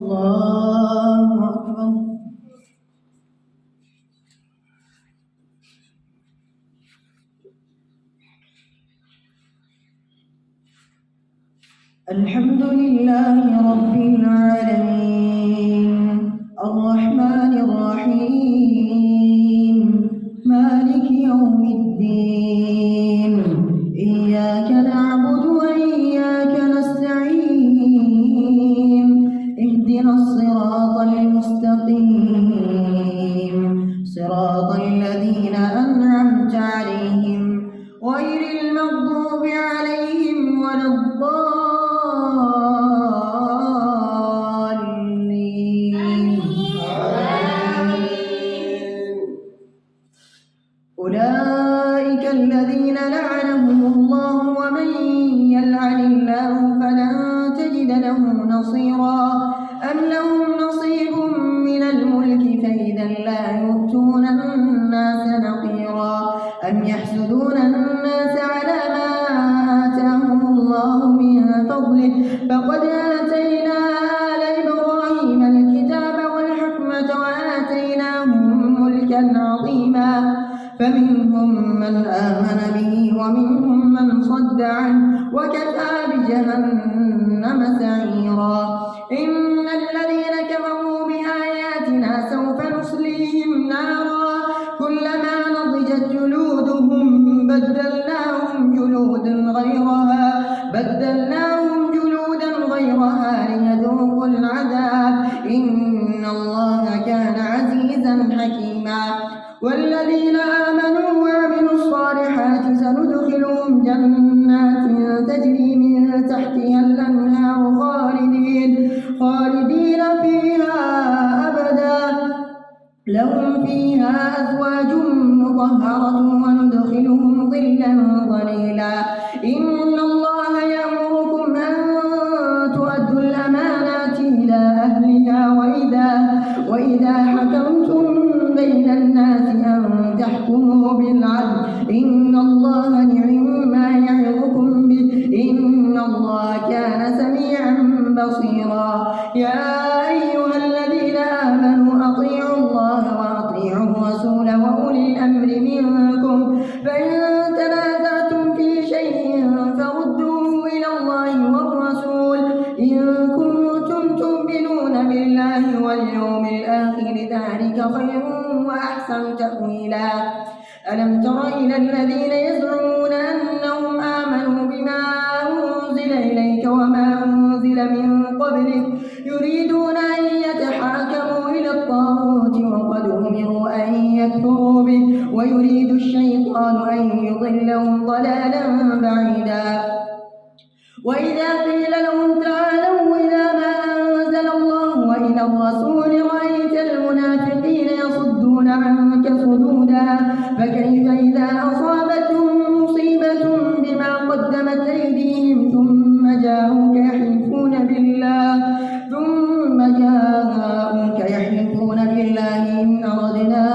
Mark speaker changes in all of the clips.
Speaker 1: الله أكبر. الحمد لله رب العالمين الرحمن الرحيم مالك يوم الدين إياك نعبد وإياك نستعين اهدنا الصراط المستقيم صراط الذين أنعمت عليهم غير المغضوب عليهم ولا الضالين. أولئك الذين لعنهم الله ومن يلعن الله فلن تجد له نصيرا أم لهم نصيب من الملك فإذا لا يؤتون الناس نقيرا أم يحسدون الناس على ما آتاهم الله من فضله فقد آتينا آل إبراهيم الكتاب والحكمة وآتيناهم ملكا عظيما فمنهم من آمن به ومنهم من صد عنه وكفى بجهنم سعيرا إن الذين كفروا بآياتنا سوف نصليهم نارا كلما نضجت جلودهم بدلناهم جلودا غيرها ليذوقوا العذاب إن الله كان عزيزا حكيما والذين آمنوا وعملوا الصالحات سندخلهم جنات تجري من تحتها الأنهار خالدين فيها أبدا لهم فيها أزواج مطهرة وندخلهم ظلا ظليلا إن الله يأمركم أن تؤدوا الأمانات إلى أهلها وإذا حكمتم بين الناس أن تحكموا بالعدل إن الله نعم ما يعظكم به إن الله كان سميعا بصيرا يا أيها الذين آمنوا أطيعوا الله وأطيعوا الرسول وأولي الأمر منكم فإن تنازعتم في شيء فردوه إلى الله والرسول إن كنتم تؤمنون بالله واليوم الآخر ذلك خير وأحسن تأويلا ألم تر إلى الذين يزعمون أنهم آمنوا بما أنزل إليك وما أنزل من قبلك يريدون أن يتحاكموا إلى الطاغوت وقد أمروا أن يكفروا به ويريد الشيطان أن يضلهم ضلالا بعيدا وإذا قيل لهم تعالوا إلى ما أنزل الله وإلى الرسول رأيت المنافقين يصدون عنك صدودا فكيف إذا أصابتهم مصيبة بما قدمت أيديهم ثم جاءوك يحلفون بالله إن أردنا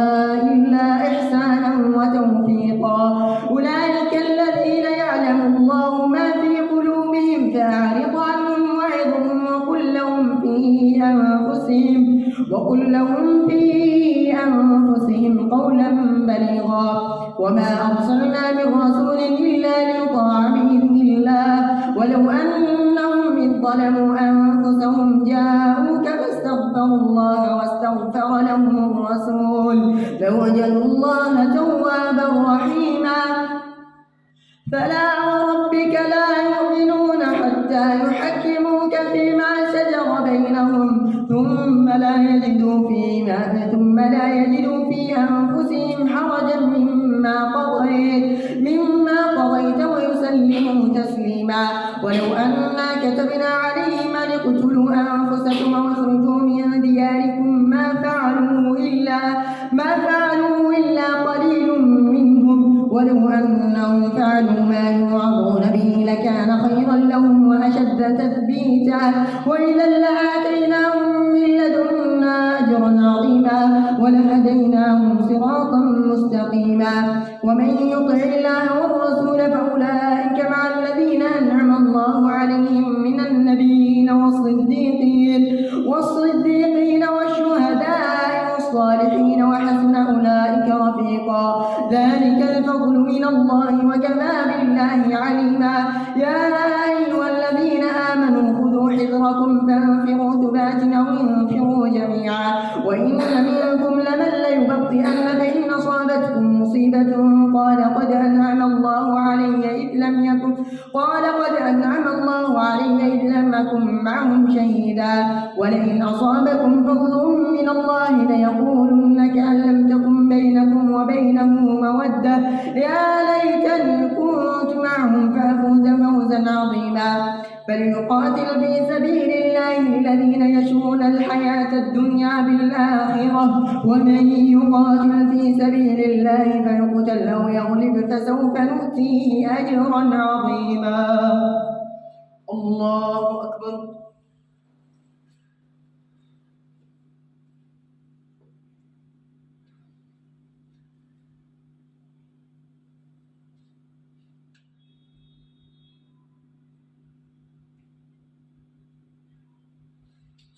Speaker 1: إلا إحسانا وتوفيقا أولئك الذين يعلم الله ما في قلوبهم فأعرض عنهم وعظهم وقل لهم في أنفسهم قولا بليغا وما أرسلنا من رسول إلا ليطاع بإذن الله ولو أنهم إذ ظلموا أنفسهم جاءوك فاستغفروا الله واستغفر لهم الرسول لوجدوا الله توابا رحيما فلا وربك لا يؤمنون حتى يحكموك فيما شجر بينهم ثم لا يجدوا في أنفسهم حرجا مما قضيت ويسلموا تسليما ولو أنا كتبنا عليهم أن اقتلوا أنفسكم واخرجوا من دياركم ما فعلوه إلا قليل منهم ولو أنهم فعلوا ما يوعظون به لكان خيرا لهم وأشد تثبيتا وإذا لآتيناهم من لدنا أجرا عظيما ولهديناهم صراطا مستقيما ومن يطع الله والرسول فأولئك مع الذين أنعم الله عليهم من النبيين والصديقين ثبات أو انفروا جميعا وإن منكم لمن ليبطئن فإن أصابتكم مصيبة قال قد أنعم الله علي إذ لم أكن معهم شهيدا ولئن أصابكم فضل من الله ليقولن كأن لم تكن بينكم وبينه مودة يا ليتني كنت معهم فأفوز فوزا عظيما فليقاتل في سبيل الله الذين يشرون الحياة الدنيا بالآخرة ومن يقاتل في سبيل الله فيقتل أو يغلب فسوف نؤتيه أجرا عظيما. الله أكبر.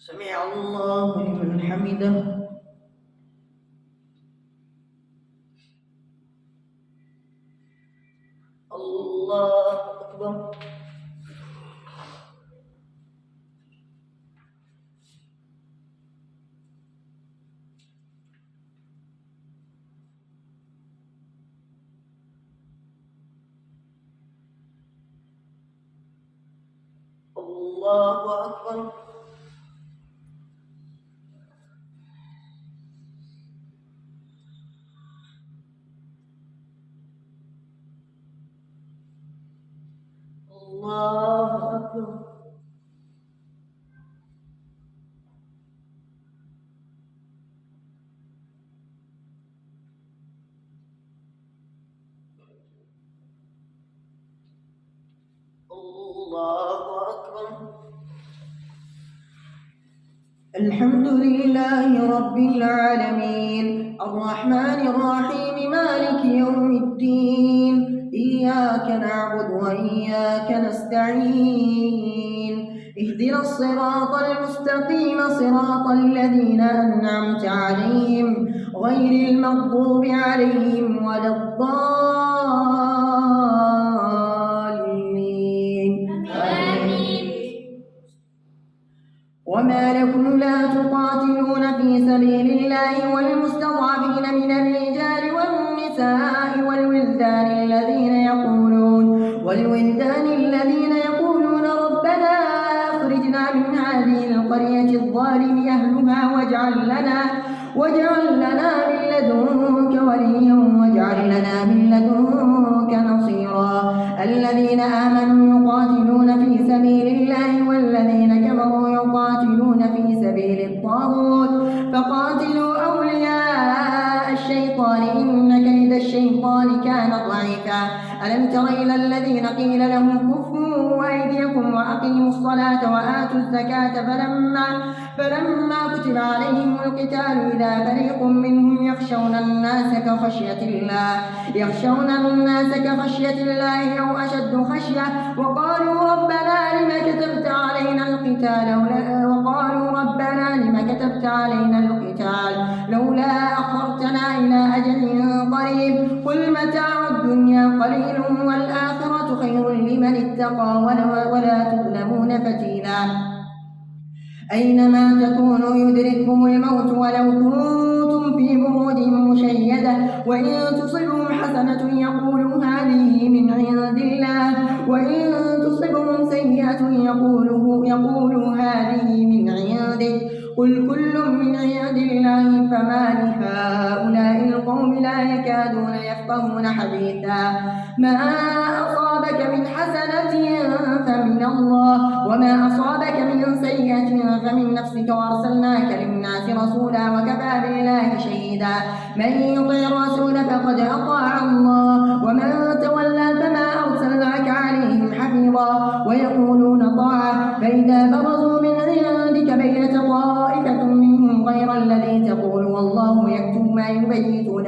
Speaker 1: سمع الله لمن حمده. الله أكبر. الله أكبر. الله أكبر. الله أكبر. الحمد لله رب العالمين الرحمن الرحيم مالك يوم الدين إياك نعبد وإياك نستعين اهدنا الصراط المستقيم صراط الذين أنعمت عليهم غير المغضوب عليهم ولا الضالين آمين. وما لكم لا تقاتلون في سبيل الله والمستضعفين من الرجال والنساء والولدان الذين يقولون ربنا أخرجنا من هذه القرية الظالم أهلها واجعل لنا من لدنك وليا واجعل لنا من لدنك نصيرا. الذين آمنوا يقاتلون في سبيل الله والذين كفروا يقاتلون في سبيل الطاغوت فقاتلوا أولياء الشيطان إن كيد الشيطان كان ضعيفا. ألم تر إلى الذين قيل لهم كفوا أيديكم وأقيموا الصلاة وآتوا الزكاة فلما كتب عليهم القتال إذا فريق منهم يخشون الناس كخشية الله أو أشد خشية وقالوا ربنا لم كتبت علينا القتال لولا أخرتنا إلى أجل قريب قل متاع الدنيا قليل والآخرة خير لمن اتقى ولا تظلمون فتيلا. أينما تكونوا يدرككم الموت ولو كنتم في بروج مشيدة وإن تصبهم حسنة يقولوا هذه من عند الله وإن تصبهم سيئة يقولوا هذه من عندك قل كل من عند الله فما لهؤلاء القوم لا يكادون يفقهون حديثا. ما أصابك من حسنة فمن الله وما أصابك من سيئة فمن نفسك وأرسلناك للناس رسولا وكفى بالله شهيدا. من يطع الرسول فقد أطاع الله ومن تولى فما أرسلناك عليهم حفيظا. ويقولون طاعة فإذا برزوا من عندك بينت طائفة منهم غير الذي تقول والله يكتب ما يبيتون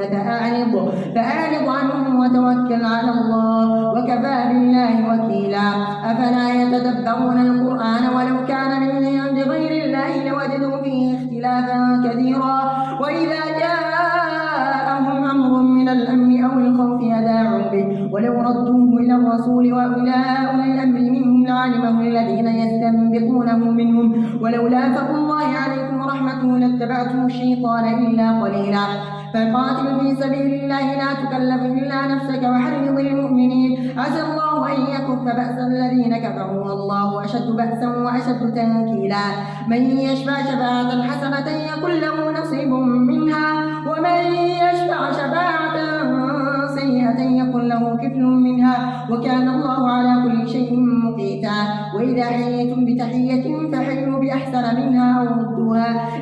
Speaker 1: فأعرض عنهم وتوكل على الله وكفى بالله وكيلا. أفلا يتدبرون القرآن ولو كان من عند غير الله لوجدوا فيه اختلافا كثيرا. وإذا جاءهم أمر من الأمن أو الخوف أذاعوا به ولو ردوه إلى الرسول وإلى أولي الأمر منهم لعلمه الذين يستنبطونه منهم ولولا فضل الله عليكم ورحمته لاتبعتم الشيطان إلا قليلا فقاتل في سبيل الله لا تكلف إلا نفسك وحرض المؤمنين عسى الله أن يكف بأس الذين كفروا والله أشد بأسا وأشد تنكيلا من يشفع شفاعة حسنة يكن له نصيب منها ومن يشفع شفاعة سيئة يكن له كفل منها وكان الله على كل شيء مقيتا وإذا حييتم بتحية فحيوا بأحسن منها أو ردوها